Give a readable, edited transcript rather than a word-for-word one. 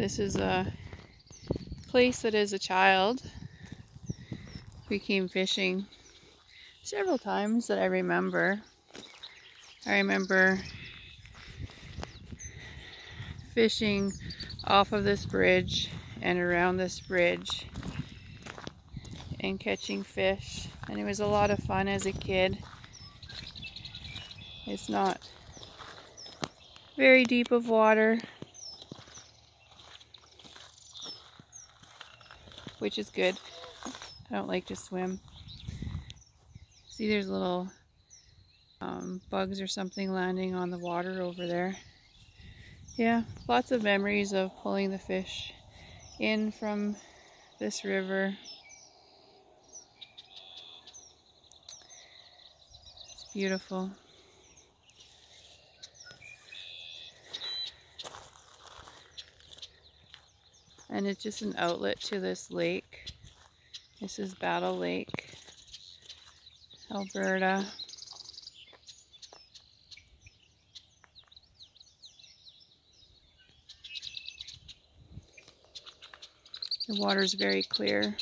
This is a place that as a child we came fishing several times that I remember. I remember fishing off of this bridge and around this bridge and catching fish, and it was a lot of fun as a kid. It's not very deep of water, which is good. I don't like to swim. See, there's little bugs or something landing on the water over there. Yeah, lots of memories of pulling the fish in from this river. It's beautiful. And it's just an outlet to this lake. This is Battle Lake, Alberta. The water's very clear.